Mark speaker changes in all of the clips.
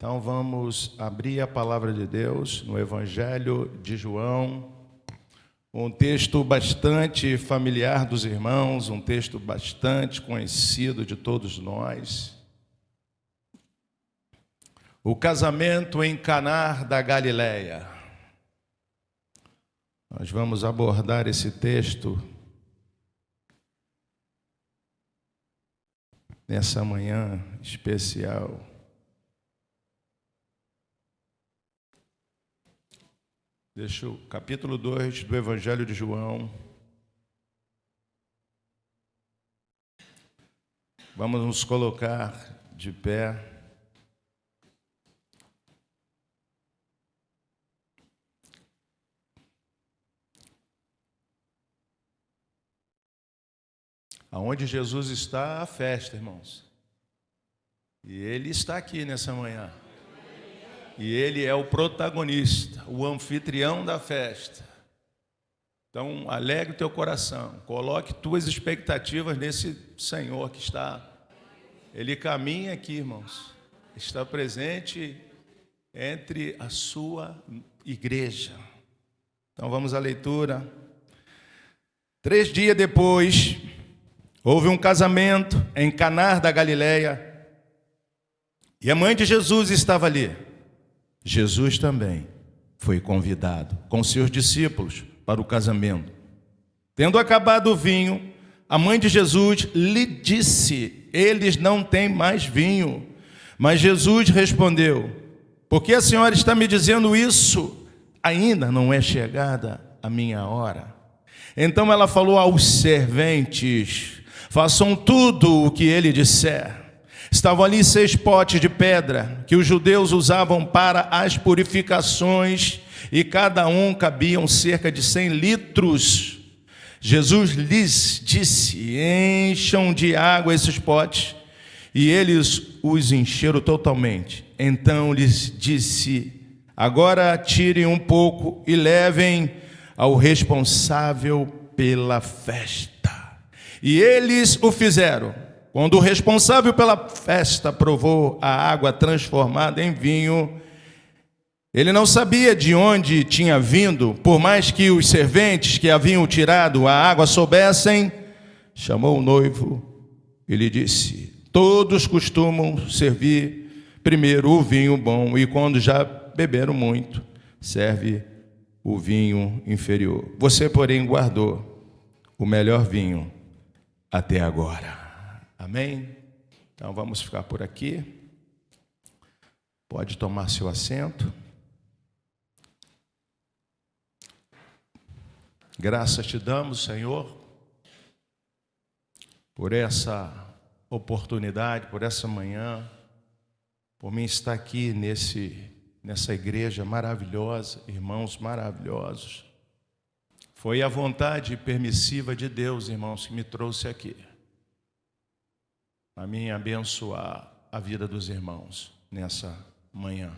Speaker 1: Então vamos abrir a palavra de Deus no Evangelho de João, um texto bastante familiar dos irmãos, um texto bastante conhecido de todos nós. O casamento em Caná da Galileia. Nós vamos abordar esse texto nessa manhã especial. Deixa o capítulo 2 do Evangelho de João. Vamos nos colocar de pé. Aonde Jesus está, a festa, irmãos. E Ele está aqui nessa manhã. E Ele é o protagonista, o anfitrião da festa. Então, alegre o teu coração, coloque tuas expectativas nesse Senhor que está. Ele caminha aqui, irmãos, está presente entre a sua igreja. Então, vamos à leitura. 3 dias depois, houve um casamento em Caná da Galileia, e a mãe de Jesus estava ali. Jesus também foi convidado com seus discípulos para o casamento. Tendo acabado o vinho, a mãe de Jesus lhe disse: eles não têm mais vinho. Mas Jesus respondeu: por que a senhora está me dizendo isso? Ainda não é chegada a minha hora. Então ela falou aos serventes: façam tudo o que ele disser. Estavam ali 6 potes de pedra que os judeus usavam para as purificações, e cada um cabiam cerca de 100 litros. Jesus lhes disse: encham de água esses potes, e eles os encheram totalmente. Então lhes disse: agora tirem um pouco e levem ao responsável pela festa. E eles o fizeram. Quando o responsável pela festa provou a água transformada em vinho, ele não sabia de onde tinha vindo, por mais que os serventes que haviam tirado a água soubessem. Chamou o noivo e lhe disse: todos costumam servir primeiro o vinho bom, e quando já beberam muito, serve o vinho inferior. Você, porém, guardou o melhor vinho até agora. Amém? Então vamos ficar por aqui. Pode tomar seu assento. Graças te damos, Senhor, por essa oportunidade, por essa manhã, por mim estar aqui nessa igreja maravilhosa, irmãos maravilhosos. Foi a vontade permissiva de Deus, irmãos, que me trouxe aqui, a mim abençoar a vida dos irmãos nessa manhã.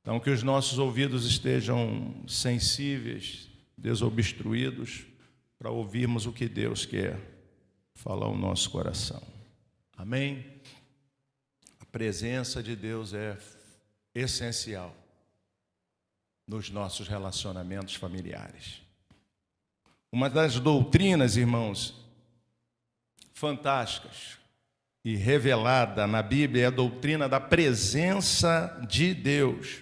Speaker 1: Então, que os nossos ouvidos estejam sensíveis, desobstruídos, para ouvirmos o que Deus quer falar ao nosso coração. Amém? A presença de Deus é essencial nos nossos relacionamentos familiares. Uma das doutrinas, irmãos, fantásticas e revelada na Bíblia é a doutrina da presença de Deus.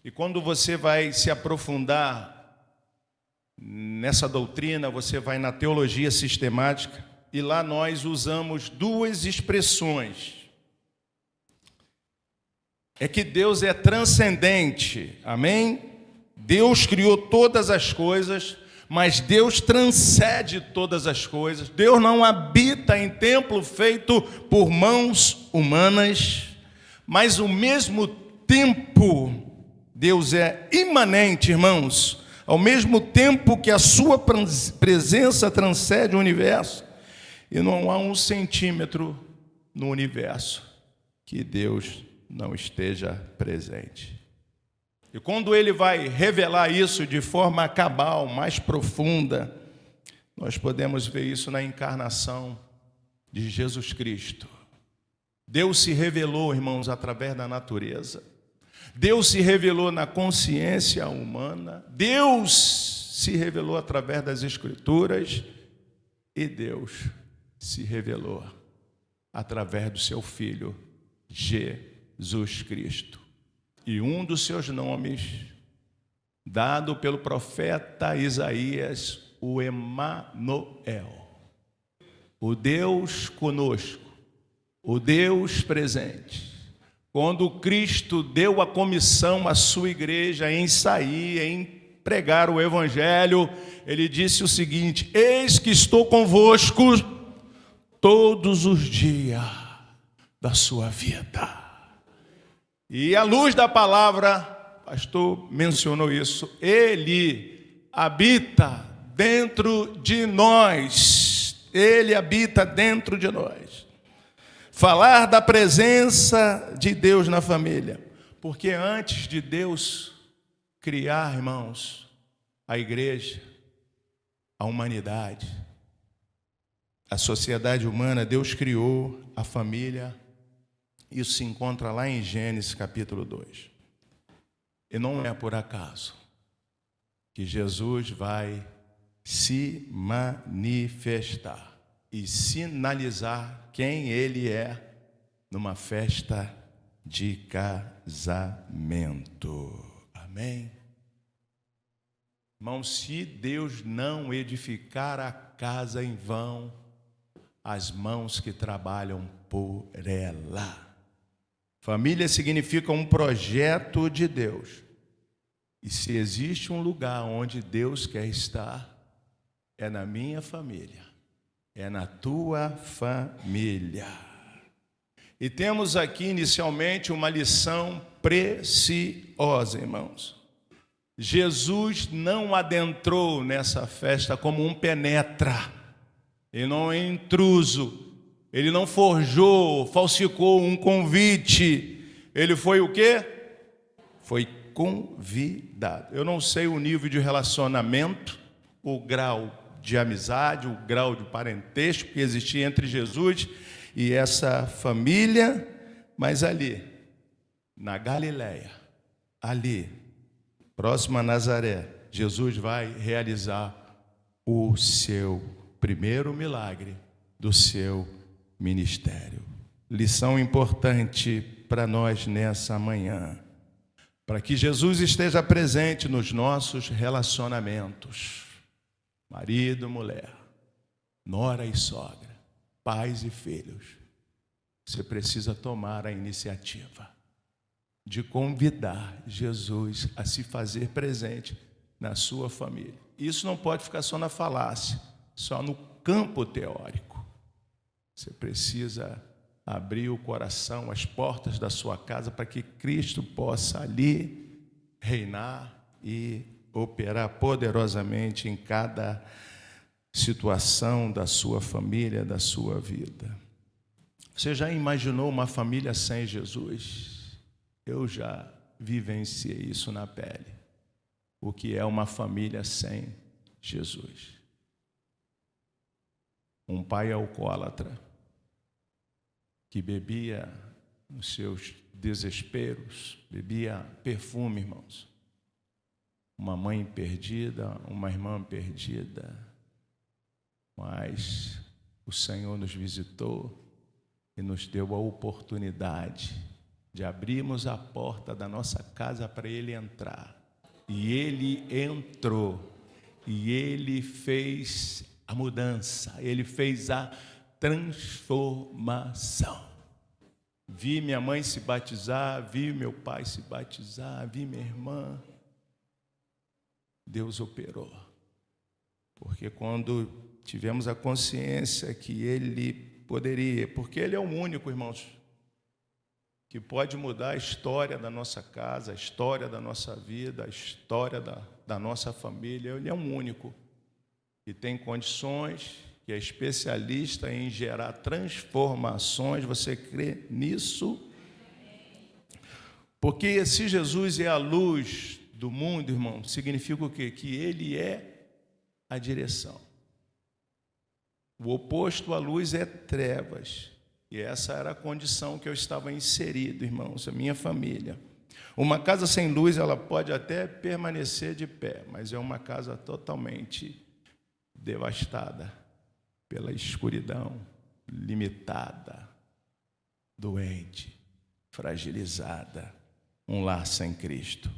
Speaker 1: E quando você vai se aprofundar nessa doutrina, você vai na teologia sistemática, e lá nós usamos 2 expressões. É que Deus é transcendente, amém? Deus criou todas as coisas, mas Deus transcende todas as coisas. Deus não habita em templo feito por mãos humanas, mas ao mesmo tempo Deus é imanente, irmãos. Ao mesmo tempo que a sua presença transcende o universo, e não há 1 centímetro no universo que Deus não esteja presente. E quando Ele vai revelar isso de forma cabal, mais profunda, nós podemos ver isso na encarnação de Jesus Cristo. Deus se revelou, irmãos, através da natureza. Deus se revelou na consciência humana. Deus se revelou através das Escrituras. E Deus se revelou através do seu Filho, Jesus Cristo. E um dos seus nomes, dado pelo profeta Isaías, o Emanuel, o Deus conosco, o Deus presente. Quando Cristo deu a comissão à sua igreja em sair, em pregar o Evangelho, ele disse o seguinte: eis que estou convosco todos os dias da sua vida. E à luz da palavra, o pastor mencionou isso, ele habita dentro de nós. Ele habita dentro de nós. Falar da presença de Deus na família. Porque antes de Deus criar, irmãos, a igreja, a humanidade, a sociedade humana, Deus criou a família. Isso se encontra lá em Gênesis capítulo 2. E não é por acaso que Jesus vai se manifestar e sinalizar quem ele é numa festa de casamento. Amém? Irmão, se Deus não edificar a casa em vão, as mãos que trabalham por ela. Família significa um projeto de Deus. E se existe um lugar onde Deus quer estar, é na minha família. É na tua família. E temos aqui inicialmente uma lição preciosa, irmãos. Jesus não adentrou nessa festa como um penetra. Ele não é intruso. Ele não forjou, falsificou um convite. Ele foi o quê? Foi convidado. Eu não sei o nível de relacionamento, o grau de amizade, o grau de parentesco que existia entre Jesus e essa família, mas ali, na Galileia, ali, próximo a Nazaré, Jesus vai realizar o seu primeiro milagre do seu ministério. Lição importante para nós nessa manhã, para que Jesus esteja presente nos nossos relacionamentos. Marido, mulher, nora e sogra, pais e filhos. Você precisa tomar a iniciativa de convidar Jesus a se fazer presente na sua família. Isso não pode ficar só na falácia, só no campo teórico. Você precisa abrir o coração, as portas da sua casa, para que Cristo possa ali reinar e operar poderosamente em cada situação da sua família, da sua vida. Você já imaginou uma família sem Jesus? Eu já vivenciei isso na pele. O que é uma família sem Jesus? Um pai alcoólatra que bebia nos seus desesperos, bebia perfume, irmãos. Uma mãe perdida, uma irmã perdida. Mas o Senhor nos visitou e nos deu a oportunidade de abrirmos a porta da nossa casa para Ele entrar. E Ele entrou. E Ele fez a mudança. Ele fez a transformação. Vi minha mãe se batizar, vi meu pai se batizar, vi minha irmã. Deus operou. Porque quando tivemos a consciência que Ele poderia, porque Ele é o único, irmãos, que pode mudar a história da nossa casa, a história da nossa vida, a história da nossa família. Ele é o único que tem condições, que é especialista em gerar transformações. Você crê nisso? Porque se Jesus é a luz do mundo, irmão, significa o quê? Que Ele é a direção. O oposto à luz é trevas. E essa era a condição que eu estava inserido, irmãos, a minha família. Uma casa sem luz, ela pode até permanecer de pé, mas é uma casa totalmente devastada pela escuridão, limitada, doente, fragilizada, um lar sem Cristo.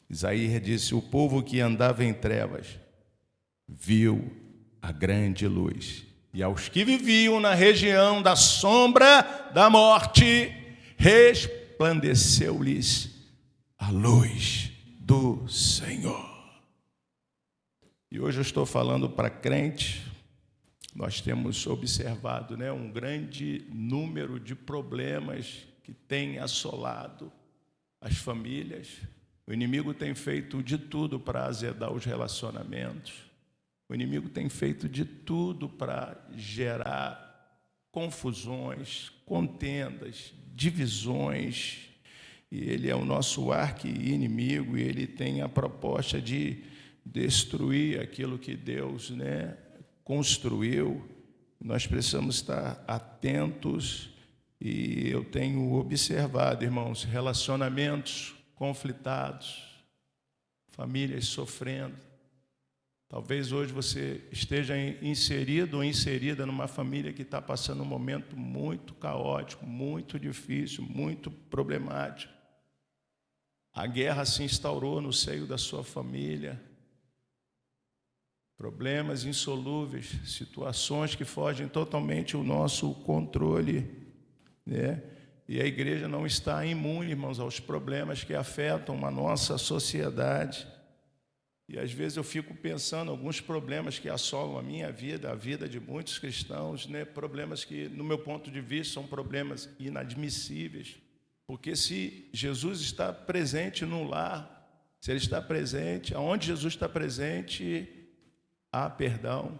Speaker 1: Isaías disse: o povo que andava em trevas viu a grande luz, e aos que viviam na região da sombra da morte, resplandeceu-lhes a luz do Senhor. E hoje eu estou falando para crente. Nós temos observado, um grande número de problemas que tem assolado as famílias. O inimigo tem feito de tudo para azedar os relacionamentos. O inimigo tem feito de tudo para gerar confusões, contendas, divisões. E ele é o nosso arqui-inimigo, e ele tem a proposta de destruir aquilo que Deus, construiu. Nós precisamos estar atentos, e eu tenho observado, irmãos, relacionamentos conflitados, famílias sofrendo. Talvez hoje você esteja inserido ou inserida numa família que está passando um momento muito caótico, muito difícil, muito problemático. A guerra se instaurou no seio da sua família. Problemas insolúveis, situações que fogem totalmente ao nosso controle, E a igreja não está imune, irmãos, aos problemas que afetam a nossa sociedade. E às vezes eu fico pensando alguns problemas que assolam a minha vida, a vida de muitos cristãos, problemas que, no meu ponto de vista, são problemas inadmissíveis. Porque se Jesus está presente no lar, se Ele está presente, aonde Jesus está presente, há perdão,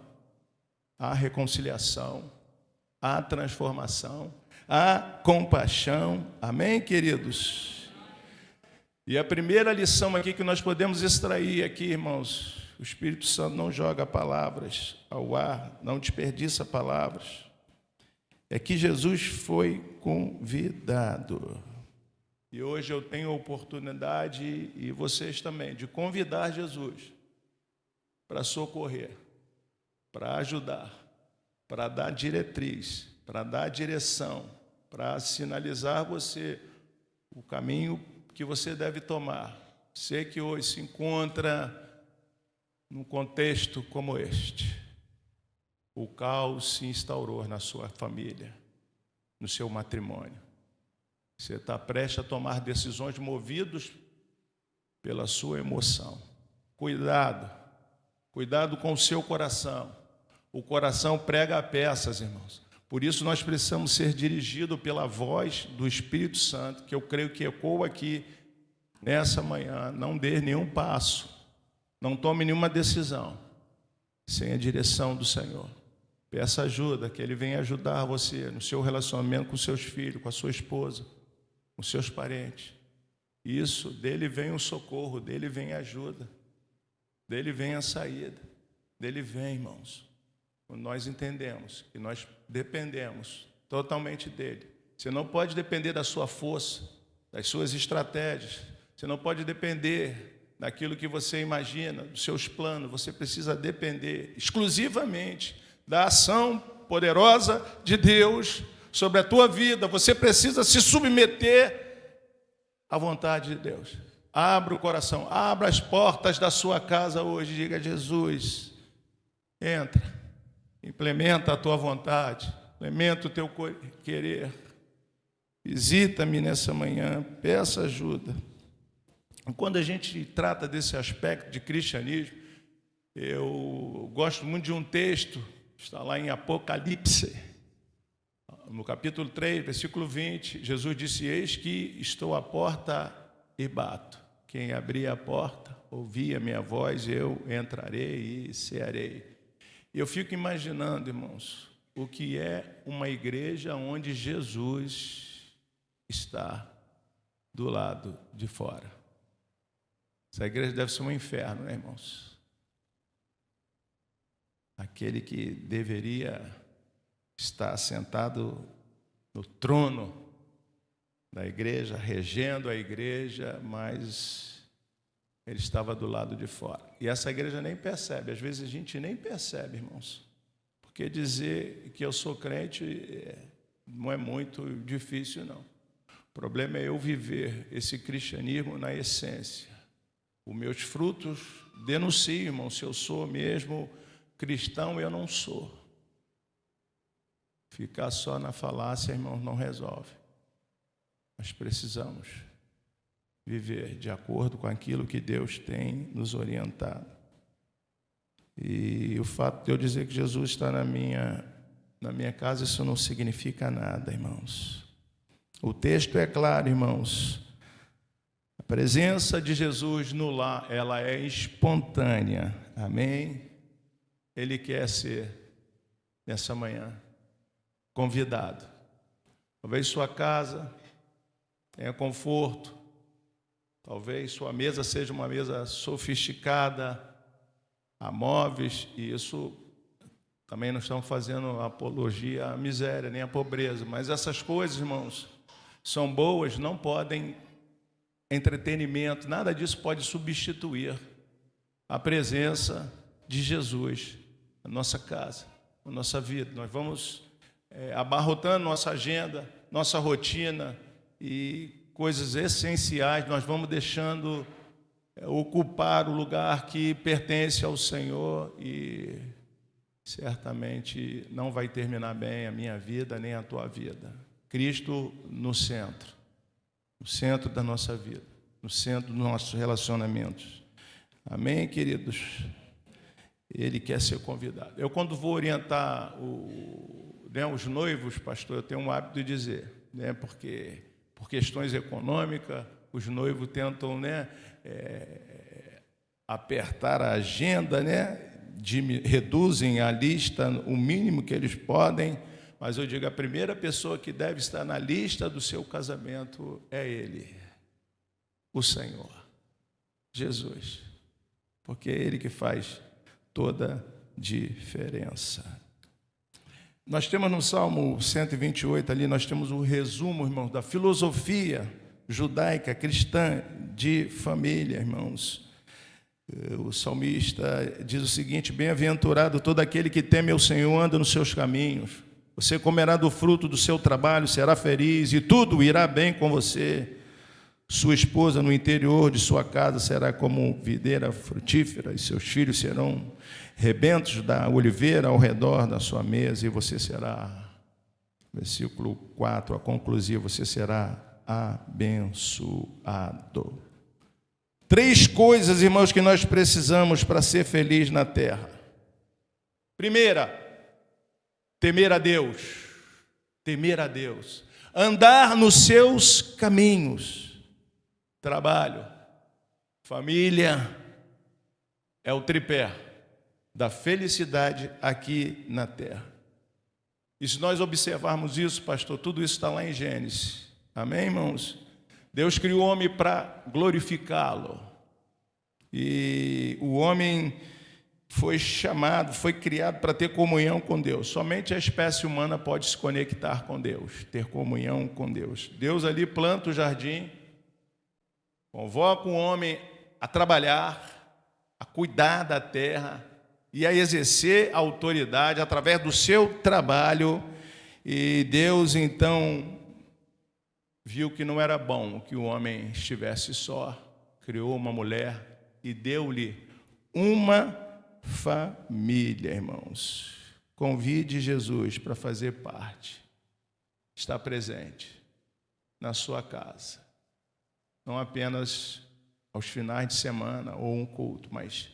Speaker 1: há reconciliação, há transformação, há compaixão. Amém, queridos? E a primeira lição aqui que nós podemos extrair aqui, irmãos, o Espírito Santo não joga palavras ao ar, não desperdiça palavras, é que Jesus foi convidado. E hoje eu tenho a oportunidade, e vocês também, de convidar Jesus para socorrer, para ajudar, para dar diretriz, para dar direção, para sinalizar você o caminho que você deve tomar. Você que hoje se encontra num contexto como este, o caos se instaurou na sua família, no seu matrimônio. Você está prestes a tomar decisões movidos pela sua emoção. Cuidado com o seu coração. O coração prega peças, irmãos. Por isso nós precisamos ser dirigidos pela voz do Espírito Santo, que eu creio que ecoa aqui nessa manhã. Não dê nenhum passo, não tome nenhuma decisão sem a direção do Senhor. Peça ajuda, que Ele venha ajudar você no seu relacionamento com seus filhos, com a sua esposa, com seus parentes. Isso, dele vem o socorro, dele vem a ajuda, dele vem a saída, dele vem, irmãos. Quando nós entendemos que nós dependemos totalmente dele. Você não pode depender da sua força, das suas estratégias. Você não pode depender daquilo que você imagina, dos seus planos. Você precisa depender exclusivamente da ação poderosa de Deus sobre a tua vida. Você precisa se submeter à vontade de Deus. Abra o coração, abra as portas da sua casa hoje. Diga a Jesus: entra. Implementa a tua vontade, implementa o teu querer. Visita-me nessa manhã, peça ajuda. Quando a gente trata desse aspecto de cristianismo, eu gosto muito de um texto, está lá em Apocalipse, no capítulo 3, versículo 20, Jesus disse: eis que estou à porta e bato. Quem abrir a porta, ouvir a minha voz, eu entrarei e cearei. E eu fico imaginando, irmãos, o que é uma igreja onde Jesus está do lado de fora. Essa igreja deve ser um inferno, né, irmãos? Aquele que deveria estar sentado no trono da igreja, regendo a igreja, mas ele estava do lado de fora. E essa igreja nem percebe, às vezes a gente nem percebe, irmãos, porque dizer que eu sou crente não é muito difícil, não. O problema é eu viver esse cristianismo na essência. Os meus frutos denunciam, irmão, se eu sou mesmo cristão, eu não sou. Ficar só na falácia, irmão, não resolve. Nós precisamos viver de acordo com aquilo que Deus tem nos orientado. E o fato de eu dizer que Jesus está na minha casa, isso não significa nada, irmãos. O texto é claro, irmãos. A presença de Jesus no lar, ela é espontânea. Amém? Ele quer ser, nessa manhã, convidado. Talvez sua casa tenha conforto. Talvez sua mesa seja uma mesa sofisticada, a móveis, e isso também não estamos fazendo apologia à miséria, nem à pobreza. Mas essas coisas, irmãos, são boas, não podem, entretenimento, nada disso pode substituir a presença de Jesus na nossa casa, na nossa vida. Nós vamos abarrotando nossa agenda, nossa rotina e coisas essenciais, nós vamos deixando ocupar o lugar que pertence ao Senhor e certamente não vai terminar bem a minha vida nem a tua vida. Cristo no centro da nossa vida, no centro dos nossos relacionamentos. Amém, queridos? Ele quer ser convidado. Eu, quando vou orientar os noivos, pastor, eu tenho um hábito de dizer, porque por questões econômicas, os noivos tentam, apertar a agenda, reduzem a lista o mínimo que eles podem, mas eu digo, a primeira pessoa que deve estar na lista do seu casamento é Ele, o Senhor, Jesus, porque é Ele que faz toda diferença. Nós temos no Salmo 128 ali, nós temos um resumo, irmãos, da filosofia judaica, cristã, de família, irmãos. O salmista diz o seguinte: bem-aventurado todo aquele que teme ao Senhor, anda nos seus caminhos. Você comerá do fruto do seu trabalho, será feliz e tudo irá bem com você. Sua esposa no interior de sua casa será como videira frutífera e seus filhos serão rebentos da oliveira ao redor da sua mesa, e você será, versículo 4, a conclusiva, você será abençoado. 3 coisas, irmãos, que nós precisamos para ser feliz na terra. Primeira, temer a Deus. Temer a Deus. Andar nos seus caminhos. Trabalho, família, é o tripé da felicidade aqui na terra. E se nós observarmos isso, pastor, tudo isso está lá em Gênesis. Amém, irmãos? Deus criou o homem para glorificá-lo. E o homem foi chamado, foi criado para ter comunhão com Deus. Somente a espécie humana pode se conectar com Deus, ter comunhão com Deus. Deus ali planta o jardim, convoca o homem a trabalhar, a cuidar da terra e a exercer a autoridade através do seu trabalho. E Deus, então, viu que não era bom que o homem estivesse só, criou uma mulher e deu-lhe uma família, irmãos. Convide Jesus para fazer parte, estar presente na sua casa. Não apenas aos finais de semana ou um culto, mas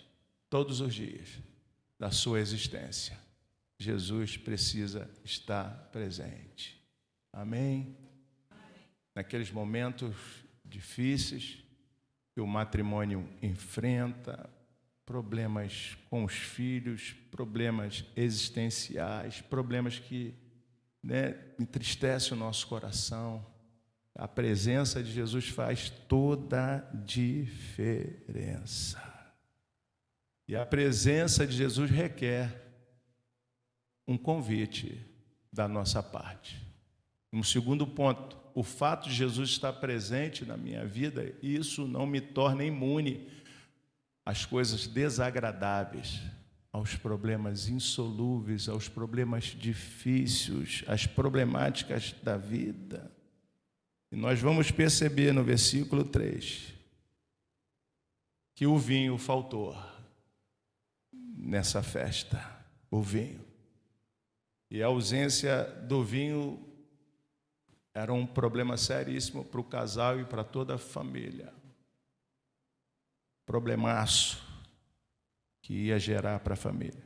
Speaker 1: todos os dias da sua existência. Jesus precisa estar presente. Amém? Naqueles momentos difíceis que o matrimônio enfrenta, problemas com os filhos, problemas existenciais, problemas que entristecem o nosso coração. A presença de Jesus faz toda a diferença. E a presença de Jesus requer um convite da nossa parte. Um segundo ponto, o fato de Jesus estar presente na minha vida, isso não me torna imune às coisas desagradáveis, aos problemas insolúveis, aos problemas difíceis, às problemáticas da vida. E nós vamos perceber no versículo 3 que o vinho faltou nessa festa, o vinho. E a ausência do vinho era um problema seríssimo para o casal e para toda a família. Problemaço que ia gerar para a família.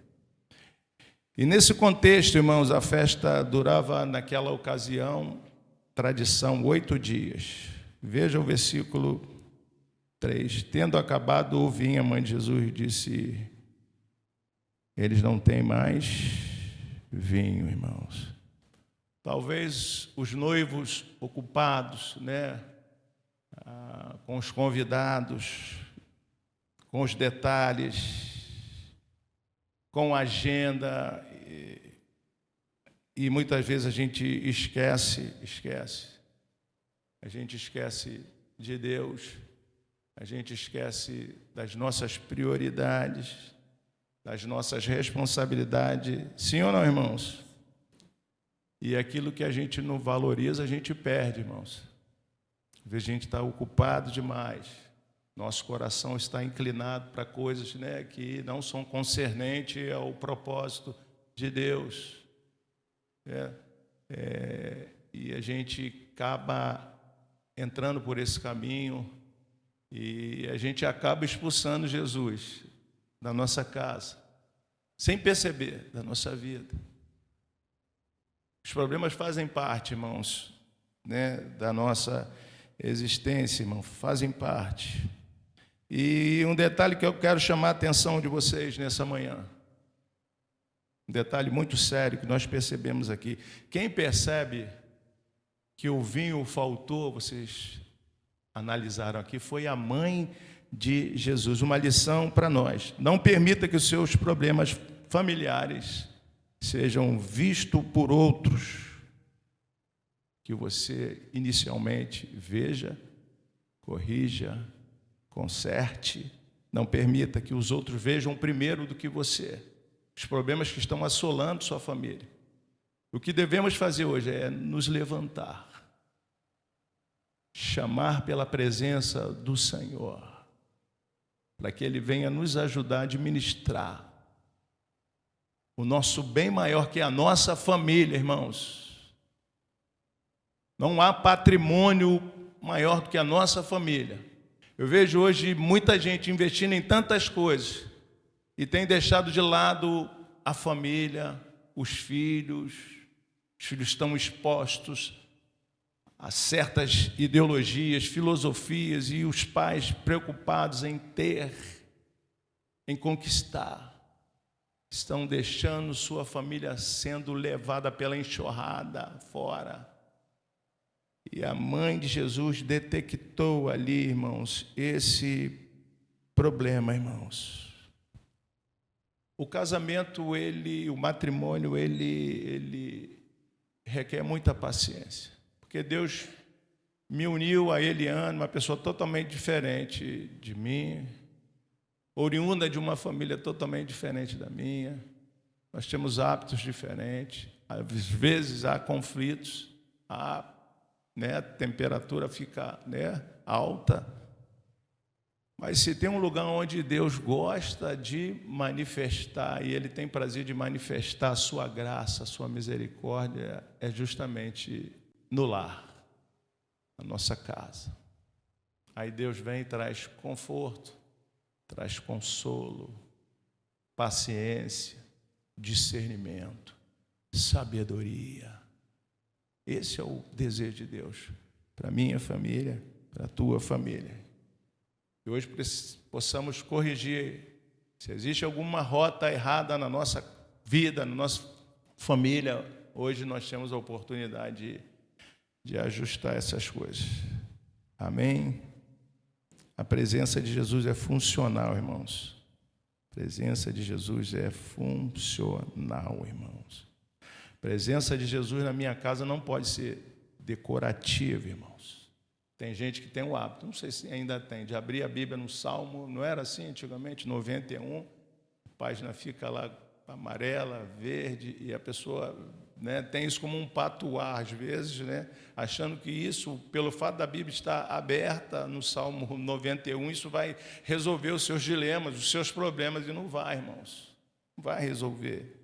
Speaker 1: E nesse contexto, irmãos, a festa durava naquela ocasião, tradição, 8 dias. Veja o versículo 3. Tendo acabado o vinho, a mãe de Jesus disse: eles não têm mais vinho, irmãos. Talvez os noivos ocupados, com os convidados, com os detalhes, com a agenda, e muitas vezes a gente esquece. A gente esquece de Deus, a gente esquece das nossas prioridades, das nossas responsabilidades. Sim ou não, irmãos? E aquilo que a gente não valoriza, a gente perde, irmãs. Às vezes a gente está ocupado demais. Nosso coração está inclinado para coisas que não são concernentes ao propósito de Deus. E a gente acaba entrando por esse caminho e a gente acaba expulsando Jesus da nossa casa, sem perceber, da nossa vida. Os problemas fazem parte, irmãos, da nossa existência, irmão, fazem parte. E um detalhe que eu quero chamar a atenção de vocês nessa manhã, um detalhe muito sério que nós percebemos aqui. Quem percebe que o vinho faltou, vocês analisaram aqui, foi a mãe de Jesus. Uma lição para nós: não permita que os seus problemas familiares sejam vistos por outros, que você inicialmente veja, corrija, conserte. Não permita que os outros vejam primeiro do que você os problemas que estão assolando sua família. O que devemos fazer hoje é nos levantar, chamar pela presença do Senhor, para que Ele venha nos ajudar a administrar o nosso bem maior, que é a nossa família, irmãos. Não há patrimônio maior do que a nossa família. Eu vejo hoje muita gente investindo em tantas coisas e tem deixado de lado a família, os filhos. Os filhos estão expostos a certas ideologias, filosofias, e os pais preocupados em ter, em conquistar, estão deixando sua família sendo levada pela enxurrada fora. E a mãe de Jesus detectou ali, irmãos, esse problema, irmãos. O casamento, o matrimônio, ele requer muita paciência. Porque Deus me uniu a Eliane, uma pessoa totalmente diferente de mim, oriunda de uma família totalmente diferente da minha. Nós temos hábitos diferentes, às vezes há conflitos, a temperatura fica alta. Mas se tem um lugar onde Deus gosta de manifestar, e Ele tem prazer de manifestar a sua graça, a sua misericórdia, é justamente no lar, na nossa casa. Aí Deus vem e traz conforto, traz consolo, paciência, discernimento, sabedoria. Esse é o desejo de Deus para a minha família, para a tua família. E hoje possamos corrigir, se existe alguma rota errada na nossa vida, na nossa família, hoje nós temos a oportunidade de ajustar essas coisas. Amém? A presença de Jesus é funcional, irmãos. A presença de Jesus é funcional, irmãos. A presença de Jesus na minha casa não pode ser decorativa, irmãos. Tem gente que tem o hábito, não sei se ainda tem, de abrir a Bíblia no Salmo, não era assim antigamente, 91, a página fica lá amarela, verde, e a pessoa, né, tem isso como um patuar, às vezes, né, achando que isso, pelo fato da Bíblia estar aberta no Salmo 91, isso vai resolver os seus dilemas, os seus problemas, e não vai, irmãos, não vai resolver.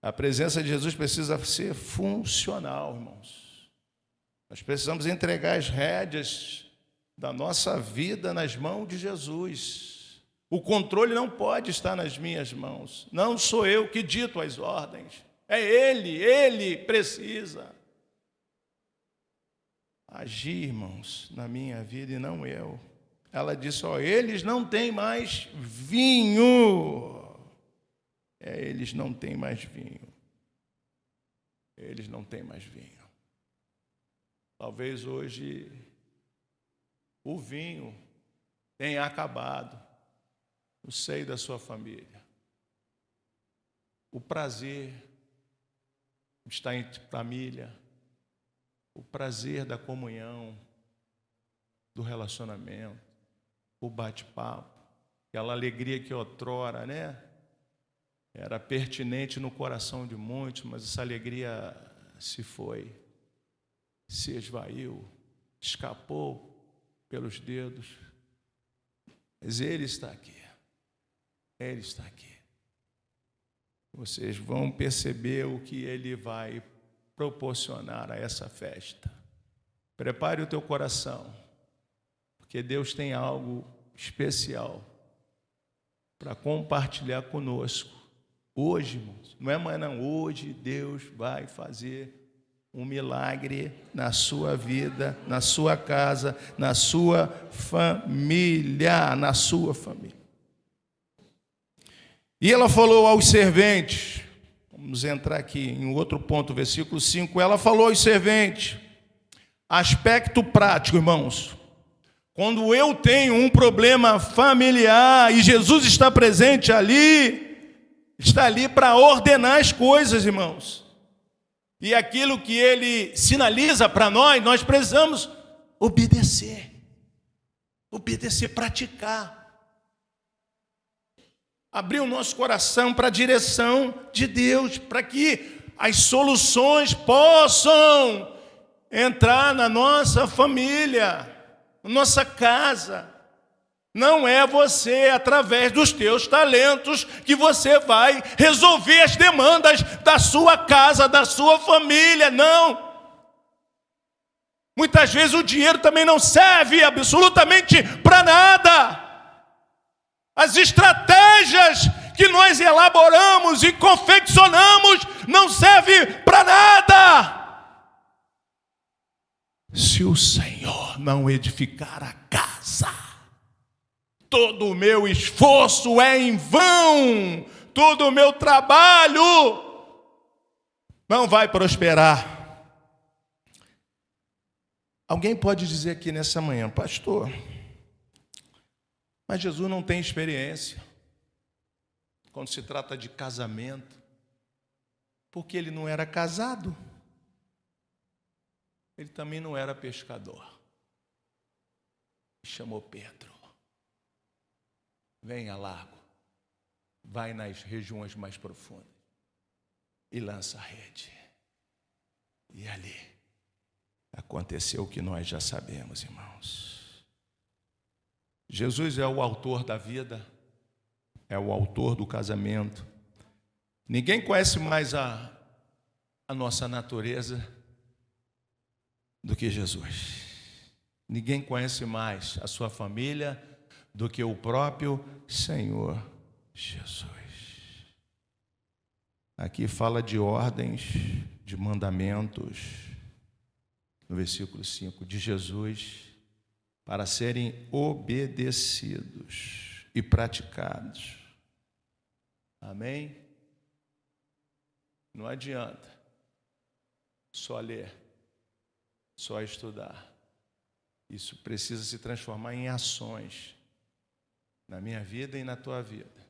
Speaker 1: A presença de Jesus precisa ser funcional, irmãos. Nós precisamos entregar as rédeas da nossa vida nas mãos de Jesus. O controle não pode estar nas minhas mãos. Não sou eu que dito as ordens. É Ele precisa agir, irmãos, na minha vida e não eu. Ela disse, eles não têm mais vinho. Eles não têm mais vinho. Eles não têm mais vinho. Talvez hoje o vinho tenha acabado no seio da sua família. O prazer de estar em família, o prazer da comunhão, do relacionamento, o bate-papo, aquela alegria que outrora, né, era pertinente no coração de muitos, mas essa alegria se foi. Se esvaiu, escapou pelos dedos, mas Ele está aqui, Ele está aqui. Vocês vão perceber o que Ele vai proporcionar a essa festa. Prepare o teu coração, porque Deus tem algo especial para compartilhar conosco. Hoje, irmãos, não é amanhã não, hoje Deus vai fazer um milagre na sua vida, na sua casa, na sua família, na sua família. E ela falou aos serventes, vamos entrar aqui em outro ponto, versículo 5, ela falou aos serventes, aspecto prático, irmãos, quando eu tenho um problema familiar e Jesus está presente ali, está ali para ordenar as coisas, irmãos. E aquilo que Ele sinaliza para nós precisamos obedecer. Obedecer, praticar. Abrir o nosso coração para a direção de Deus, para que as soluções possam entrar na nossa família, na nossa casa. Não é você, através dos teus talentos, que você vai resolver as demandas da sua casa, da sua família, não. Muitas vezes o dinheiro também não serve absolutamente para nada. As estratégias que nós elaboramos e confeccionamos não servem para nada. Se o Senhor não edificar a casa, todo o meu esforço é em vão, todo o meu trabalho não vai prosperar. Alguém pode dizer aqui nessa manhã, pastor, mas Jesus não tem experiência quando se trata de casamento, porque Ele não era casado, Ele também não era pescador. Chamou Pedro. Venha largo, vai nas regiões mais profundas e lança a rede. E ali aconteceu o que nós já sabemos, irmãos. Jesus é o autor da vida, é o autor do casamento. Ninguém conhece mais a nossa natureza do que Jesus. Ninguém conhece mais a sua família do que o próprio Senhor Jesus. Aqui fala de ordens, de mandamentos, no versículo 5, de Jesus, para serem obedecidos e praticados. Amém? Não adianta só ler, só estudar. Isso precisa se transformar em ações na minha vida e na tua vida.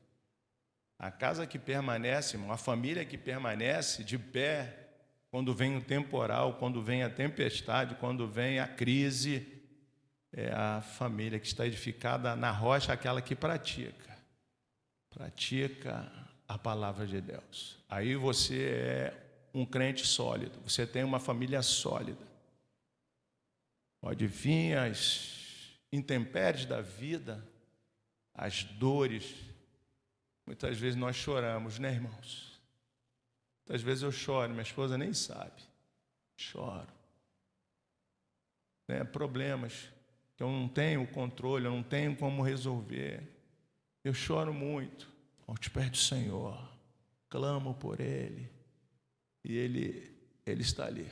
Speaker 1: A casa que permanece, irmão, a família que permanece de pé, quando vem o temporal, quando vem a tempestade, quando vem a crise, é a família que está edificada na rocha, aquela que pratica a palavra de Deus. Aí você é um crente sólido, você tem uma família sólida. Pode vir as intempéries da vida, as dores. Muitas vezes nós choramos, né, irmãos? Muitas vezes eu choro, minha esposa nem sabe. Choro. Problemas que eu não tenho controle, eu não tenho como resolver. Eu choro muito aos pés do Senhor, clamo por Ele, e Ele está ali.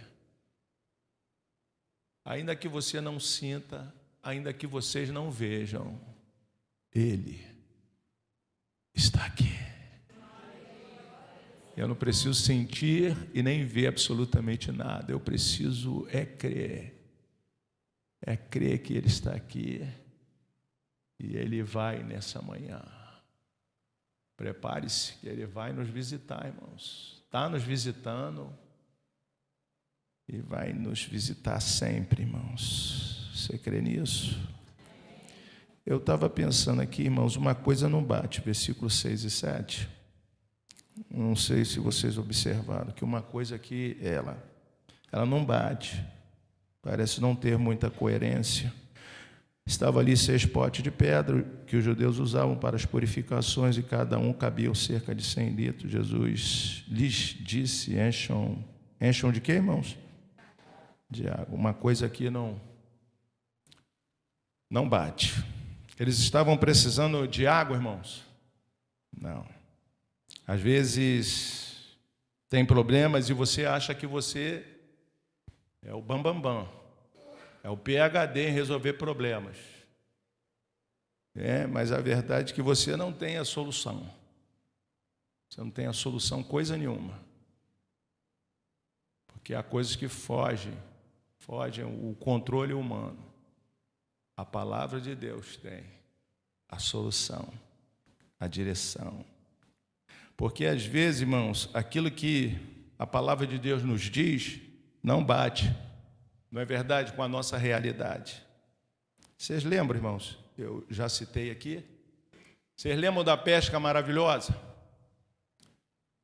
Speaker 1: Ainda que você não sinta, ainda que vocês não vejam, Ele está aqui. Eu não preciso sentir e nem ver absolutamente nada, eu preciso crer que Ele está aqui, e Ele vai nessa manhã. Prepare-se, que Ele vai nos visitar, irmãos. Está nos visitando e vai nos visitar sempre, irmãos. Você crê nisso? Eu estava pensando aqui, irmãos, uma coisa não bate, versículos 6 e 7. Não sei se vocês observaram, que uma coisa aqui, ela não bate. Parece não ter muita coerência. Estava ali 6 potes de pedra que os judeus usavam para as purificações, e cada um cabia cerca de 100 litros. Jesus lhes disse: encham de quê, irmãos? De água. Uma coisa aqui não bate. Eles estavam precisando de água, irmãos? Não. Às vezes tem problemas e você acha que você é o bambambam, é o PhD em resolver problemas. Mas a verdade é que você não tem a solução. Você não tem a solução coisa nenhuma. Porque há coisas que fogem o controle humano. A palavra de Deus tem a solução, a direção. Porque às vezes, irmãos, aquilo que a palavra de Deus nos diz não bate, não é verdade, com a nossa realidade. Vocês lembram, irmãos? Eu já citei aqui. Vocês lembram da pesca maravilhosa?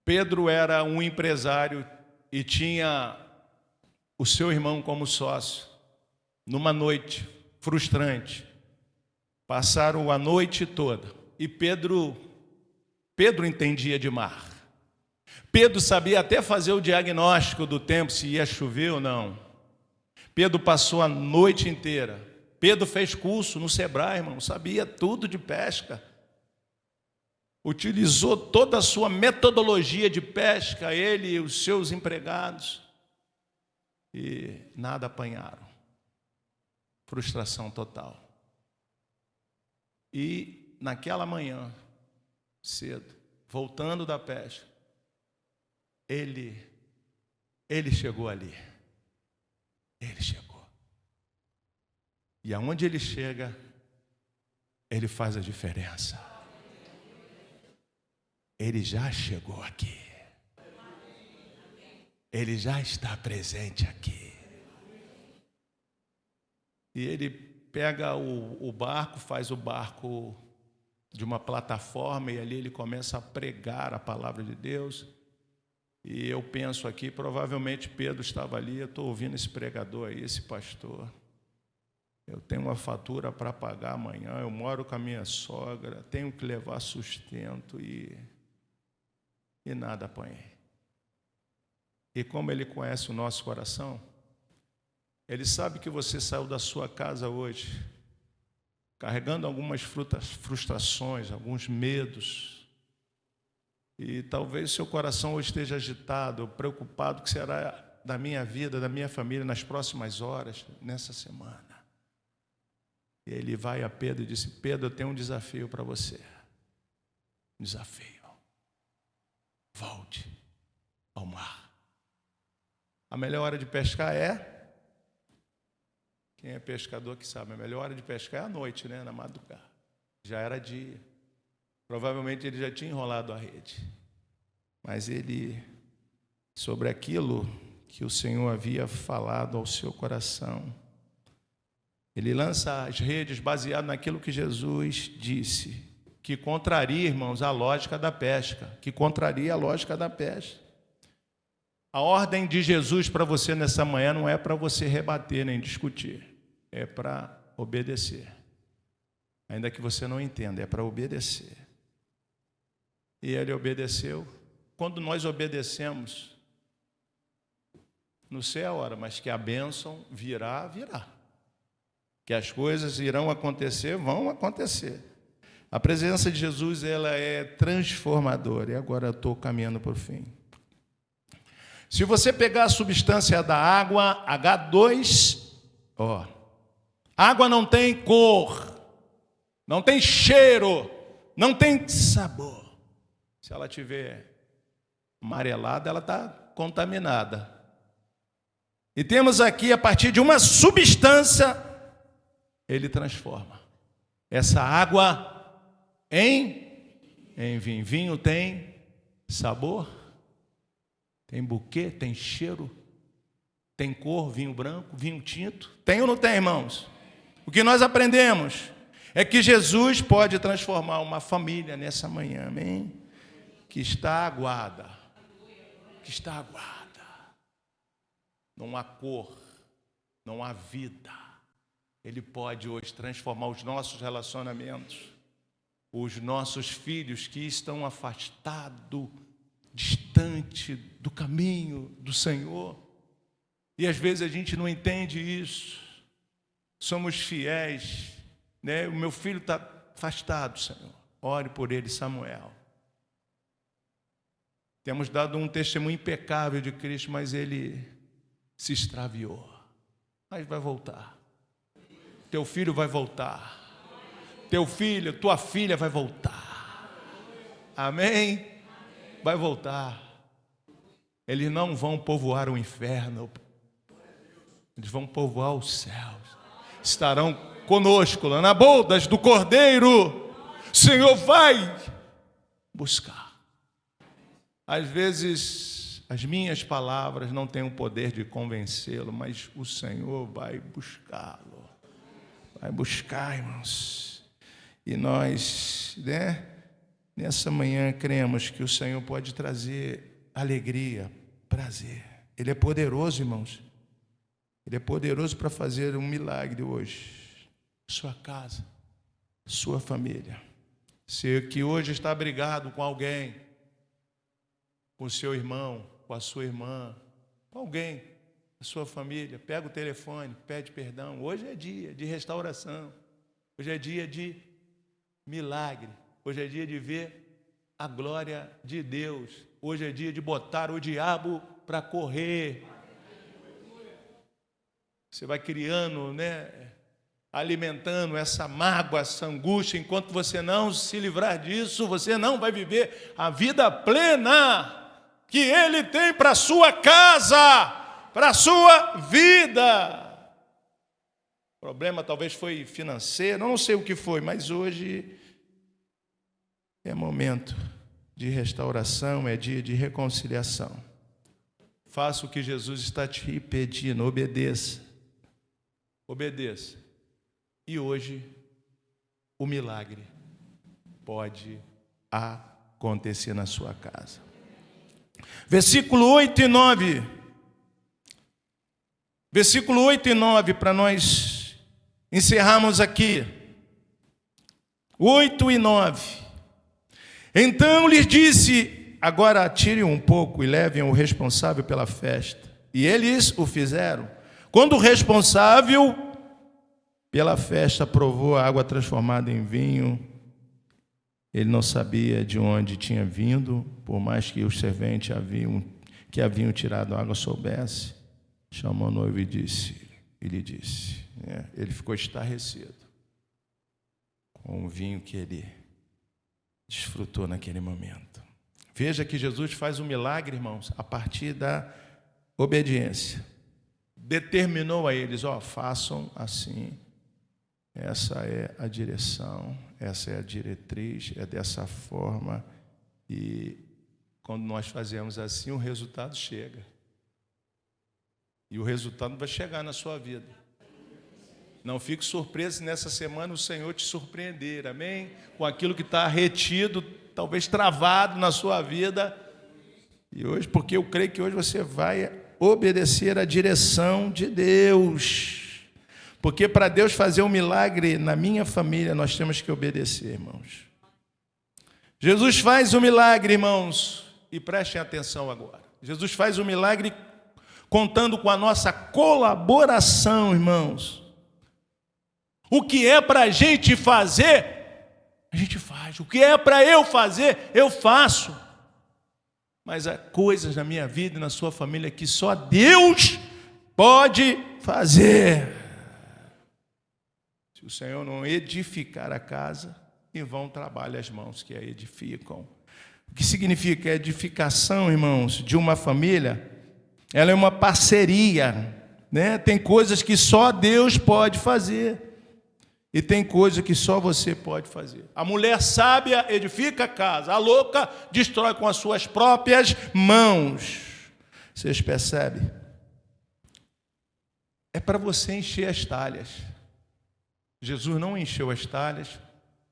Speaker 1: Pedro era um empresário e tinha o seu irmão como sócio. Numa noite frustrante, passaram a noite toda. E Pedro entendia de mar. Pedro sabia até fazer o diagnóstico do tempo, se ia chover ou não. Pedro passou a noite inteira. Pedro fez curso no Sebrae, irmão, sabia tudo de pesca. Utilizou toda a sua metodologia de pesca, ele e os seus empregados, e nada apanharam. Frustração total. E naquela manhã, cedo, voltando da pesca, ele chegou ali. Ele chegou. E aonde ele chega, ele faz a diferença. Ele já chegou aqui. Ele já está presente aqui. E ele pega o barco, faz o barco de uma plataforma, e ali ele começa a pregar a palavra de Deus. E eu penso aqui, provavelmente Pedro estava ali, eu estou ouvindo esse pregador aí, esse pastor. Eu tenho uma fatura para pagar amanhã, eu moro com a minha sogra, tenho que levar sustento e nada apanhei. E como ele conhece o nosso coração, ele sabe que você saiu da sua casa hoje carregando algumas frustrações, alguns medos. E talvez seu coração hoje esteja agitado, preocupado, o que será da minha vida, da minha família nas próximas horas, nessa semana. E ele vai a Pedro e disse: Pedro, eu tenho um desafio para você. Desafio. Volte ao mar. A melhor hora de pescar é... Quem é pescador que sabe, a melhor hora de pescar é à noite, né? Na madrugada. Já era dia. Provavelmente ele já tinha enrolado a rede. Mas ele, sobre aquilo que o Senhor havia falado ao seu coração. Ele lança as redes baseado naquilo que Jesus disse, que contraria, irmãos, a lógica da pesca, que contraria a lógica da pesca. A ordem de Jesus para você nessa manhã não é para você rebater nem discutir, é para obedecer. Ainda que você não entenda, é para obedecer. E ele obedeceu. Quando nós obedecemos, não sei a hora, mas que a bênção virá, virá. Que as coisas irão acontecer, vão acontecer. A presença de Jesus, ela é transformadora. E agora eu estou caminhando para o fim. Se você pegar a substância da água, H2O, água não tem cor, não tem cheiro, não tem sabor. Se ela tiver amarelada, ela está contaminada. E temos aqui, a partir de uma substância, ele transforma essa água em vinho. Vinho tem sabor, tem buquê, tem cheiro, tem cor, vinho branco, vinho tinto. Tem ou não tem, irmãos? O que nós aprendemos é que Jesus pode transformar uma família nessa manhã, amém? Que está aguada, não há cor, não há vida. Ele pode hoje transformar os nossos relacionamentos, os nossos filhos que estão afastados, distante do caminho do Senhor. E às vezes a gente não entende isso. Somos fiéis, né? O meu filho está afastado, Senhor. Ore por ele, Samuel. Temos dado um testemunho impecável de Cristo, mas ele se extraviou. Mas vai voltar. Teu filho vai voltar. Teu filho, tua filha vai voltar. Amém? Vai voltar. Eles não vão povoar o inferno. Eles vão povoar os céus. Estarão conosco lá na bodas do Cordeiro. O Senhor vai buscar. Às vezes, as minhas palavras não têm o poder de convencê-lo, mas o Senhor vai buscá-lo. Vai buscar, irmãos. E nós, né, nessa manhã, cremos que o Senhor pode trazer alegria, prazer. Ele é poderoso, irmãos. Ele é poderoso para fazer um milagre hoje. Sua casa, sua família. Você que hoje está brigado com alguém, com o seu irmão, com a sua irmã, com alguém, a sua família, pega o telefone, pede perdão. Hoje é dia de restauração. Hoje é dia de milagre. Hoje é dia de ver a glória de Deus. Hoje é dia de botar o diabo para correr. Você vai criando, né? Alimentando essa mágoa, essa angústia. Enquanto você não se livrar disso, você não vai viver a vida plena que Ele tem para a sua casa, para a sua vida. O problema talvez foi financeiro, não sei o que foi, mas hoje é momento de restauração, é dia de reconciliação. Faça o que Jesus está te pedindo, obedeça. Obedeça. E hoje o milagre pode acontecer na sua casa. Versículo 8 e 9. Versículo 8 e 9, para nós encerrarmos aqui. 8 e 9. Então lhes disse: agora atirem um pouco e levem o responsável pela festa. E eles o fizeram. Quando o responsável pela festa provou a água transformada em vinho, ele não sabia de onde tinha vindo, por mais que os serventes que haviam tirado a água soubesse. Chamou o noivo e lhe disse, ele ficou estarrecido com o vinho que ele desfrutou naquele momento. Veja que Jesus faz um milagre, irmãos, a partir da obediência. Determinou a eles, façam assim. Essa é a direção, essa é a diretriz, é dessa forma. E quando nós fazemos assim, o resultado chega. E o resultado vai chegar na sua vida. Não fique surpreso se nessa semana o Senhor te surpreender, amém? Com aquilo que está retido, talvez travado na sua vida. E hoje, porque eu creio que hoje você vai obedecer à direção de Deus. Porque para Deus fazer um milagre na minha família, nós temos que obedecer, irmãos. Jesus faz um milagre, irmãos, e prestem atenção agora. Jesus faz um milagre contando com a nossa colaboração, irmãos. O que é para a gente fazer, a gente faz. O que é para eu fazer, eu faço. Mas há coisas na minha vida e na sua família que só Deus pode fazer. Se o Senhor não edificar a casa, em vão trabalham as mãos que a edificam. O que significa a edificação, irmãos, de uma família? Ela é uma parceria, né? Tem coisas que só Deus pode fazer. E tem coisa que só você pode fazer. A mulher sábia edifica a casa. A louca destrói com as suas próprias mãos. Vocês percebem? É para você encher as talhas. Jesus não encheu as talhas.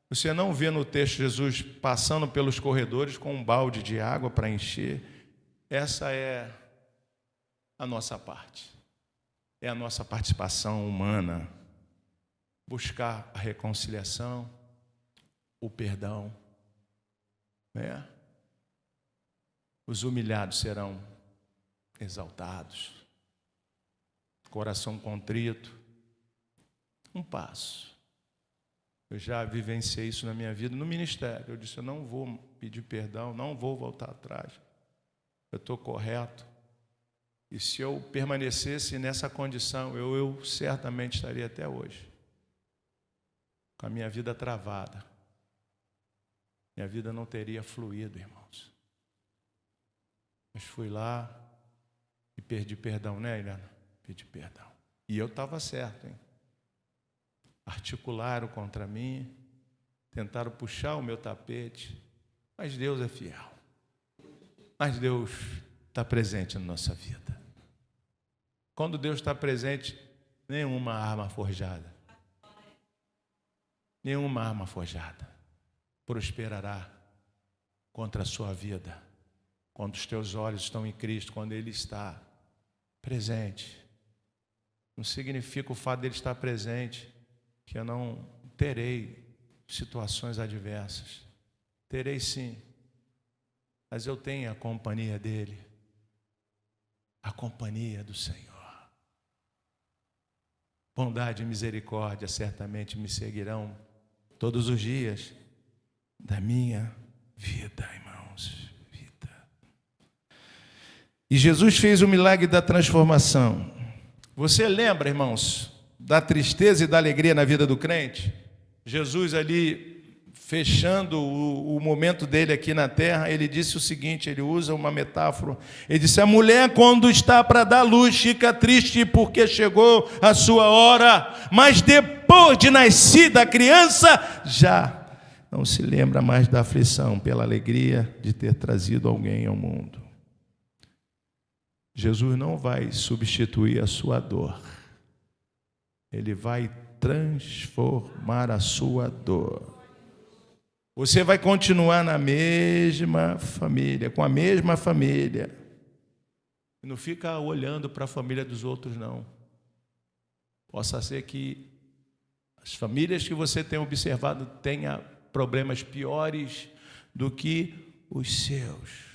Speaker 1: Você não vê no texto Jesus passando pelos corredores com um balde de água para encher. Essa é a nossa parte. É a nossa participação humana. Buscar a reconciliação, o perdão, né? Os humilhados serão exaltados, coração contrito, um passo. Eu já vivenciei isso na minha vida, no ministério. Eu disse, eu não vou pedir perdão, não vou voltar atrás. Eu estou correto. E se eu permanecesse nessa condição, eu certamente estaria até hoje com a minha vida travada. Minha vida não teria fluído, irmãos. Mas fui lá e perdi perdão, né, Helena? Pedi perdão. E eu estava certo, hein? Articularam contra mim, tentaram puxar o meu tapete, mas Deus é fiel. Mas Deus está presente na nossa vida. Quando Deus está presente, nenhuma arma forjada prosperará contra a sua vida, quando os teus olhos estão em Cristo, quando Ele está presente. Não significa o fato dele estar presente que eu não terei situações adversas. Terei sim, mas eu tenho a companhia dele, a companhia do Senhor. Bondade e misericórdia certamente me seguirão todos os dias da minha vida, irmãos. Vida. E Jesus fez o milagre da transformação. Você lembra, irmãos, da tristeza e da alegria na vida do crente? Jesus ali, fechando o momento dele aqui na terra, ele disse o seguinte, ele usa uma metáfora. Ele disse, a mulher quando está para dar luz fica triste porque chegou a sua hora, mas depois de nascida a criança, já não se lembra mais da aflição pela alegria de ter trazido alguém ao mundo. Jesus não vai substituir a sua dor. Ele vai transformar a sua dor. Você vai continuar na mesma família, com a mesma família. Não fica olhando para a família dos outros, não. Possa ser que as famílias que você tem observado tenham problemas piores do que os seus.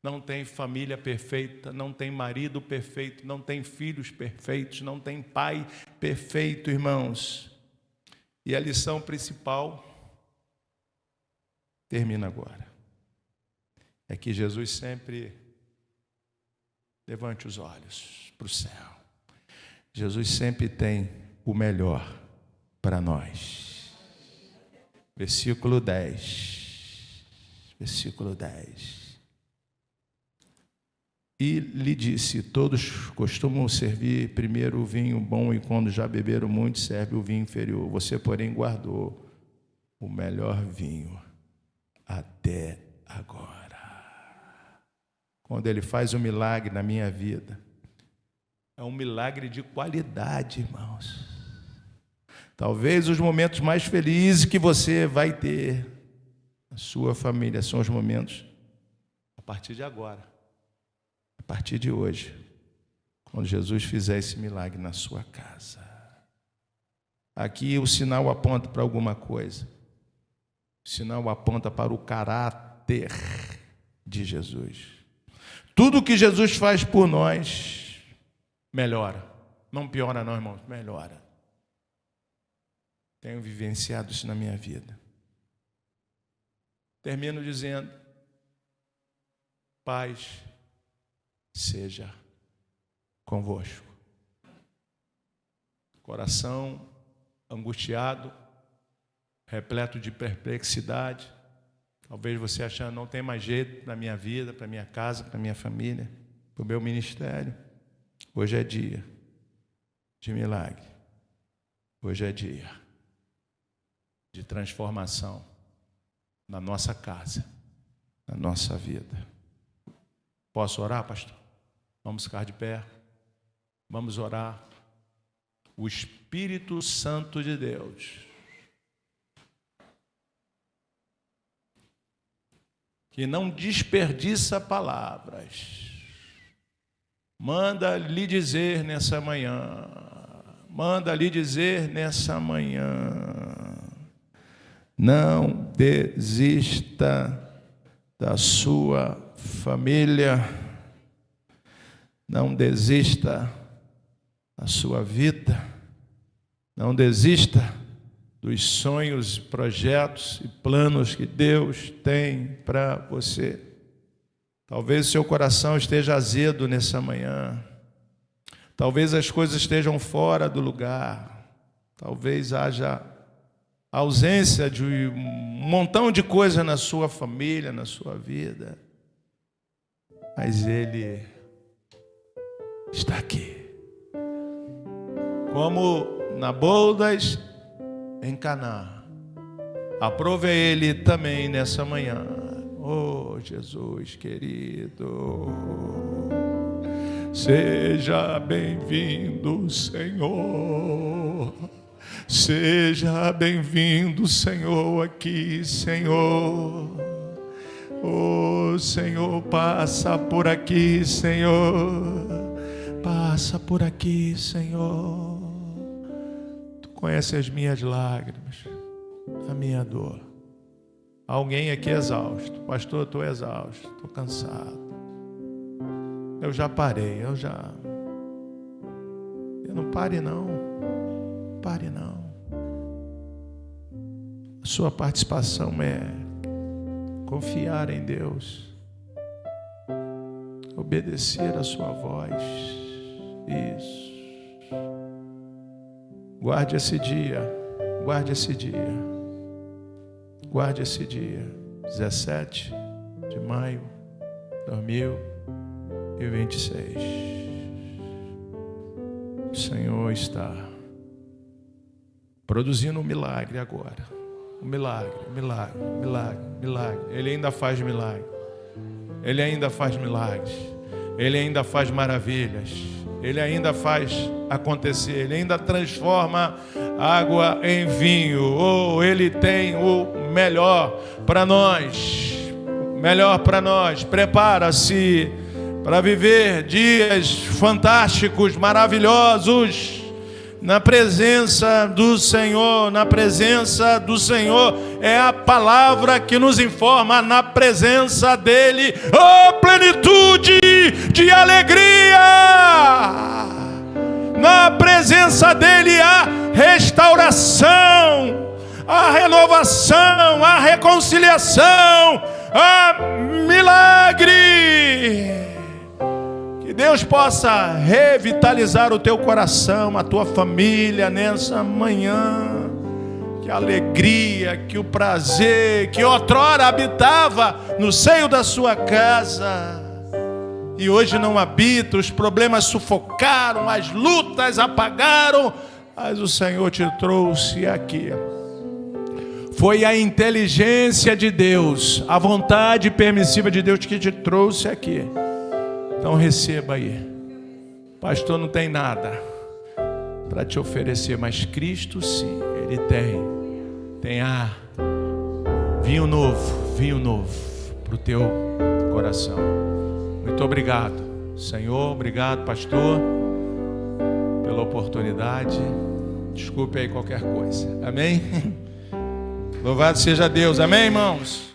Speaker 1: Não tem família perfeita, não tem marido perfeito, não tem filhos perfeitos, não tem pai perfeito, irmãos. E a lição principal termina agora. É que Jesus sempre levante os olhos para o céu. Jesus sempre tem o melhor para nós. Versículo 10. Versículo 10. E lhe disse, todos costumam servir primeiro o vinho bom e quando já beberam muito, serve o vinho inferior. Você, porém, guardou o melhor vinho até agora. Quando Ele faz um milagre na minha vida, um milagre de qualidade, irmãos. Talvez os momentos mais felizes que você vai ter na sua família são os momentos a partir de agora, a partir de hoje, quando Jesus fizer esse milagre na sua casa. Aqui o sinal aponta para alguma coisa. O sinal aponta para o caráter de Jesus. Tudo que Jesus faz por nós melhora. Não piora não, irmãos, melhora. Tenho vivenciado isso na minha vida. Termino dizendo: paz seja convosco. Coração angustiado, repleto de perplexidade, talvez você achando não tem mais jeito para a minha vida, para a minha casa, para a minha família, para o meu ministério. Hoje é dia de milagre. Hoje é dia de transformação na nossa casa, na nossa vida. Posso orar, pastor? Vamos ficar de pé. Vamos orar. O Espírito Santo de Deus, que não desperdiça palavras, manda lhe dizer nessa manhã, não desista da sua família, não desista da sua vida, não desista dos sonhos, projetos e planos que Deus tem para você. Talvez o seu coração esteja azedo nessa manhã, talvez as coisas estejam fora do lugar, talvez haja ausência de um montão de coisa na sua família, na sua vida, mas Ele está aqui. Como na bodas em Caná, aprove Ele também nessa manhã. Oh, Jesus querido, seja bem-vindo, Senhor. Seja bem-vindo, Senhor, aqui, Senhor. Oh, Senhor, passa por aqui, Senhor. Passa por aqui, Senhor. Tu conheces as minhas lágrimas, a minha dor. Alguém aqui é exausto. Pastor, eu estou exausto, estou cansado. Eu já parei, eu não pare não. Pare não. A sua participação é confiar em Deus, obedecer a sua voz. Isso. Guarde esse dia, guarde esse dia, guarde esse dia, 17 de maio de 2026. O Senhor está produzindo um milagre agora. Um milagre. Ele ainda faz milagre. Ele ainda faz milagres. Ele ainda faz maravilhas. Ele ainda faz acontecer. Ele ainda transforma água em vinho. Oh, Ele tem o melhor para nós. Melhor para nós. Prepara-se para viver dias fantásticos, maravilhosos. Na presença do Senhor, na presença do Senhor, é a palavra que nos informa, na presença dEle, oh, plenitude de alegria, na presença dEle há restauração, a renovação, a reconciliação, a milagre. Que Deus possa revitalizar o teu coração, a tua família nessa manhã. Que a alegria, que o prazer, que outrora habitava no seio da sua casa, e hoje não habita, os problemas sufocaram, as lutas apagaram, mas o Senhor te trouxe aqui. Foi a inteligência de Deus, a vontade permissiva de Deus que te trouxe aqui. Então receba aí. Pastor não tem nada para te oferecer, mas Cristo sim, Ele tem. Tem vinho novo para o teu coração. Muito obrigado, Senhor. Obrigado, pastor, pela oportunidade. Desculpe aí qualquer coisa. Amém? Louvado seja Deus. Amém, irmãos?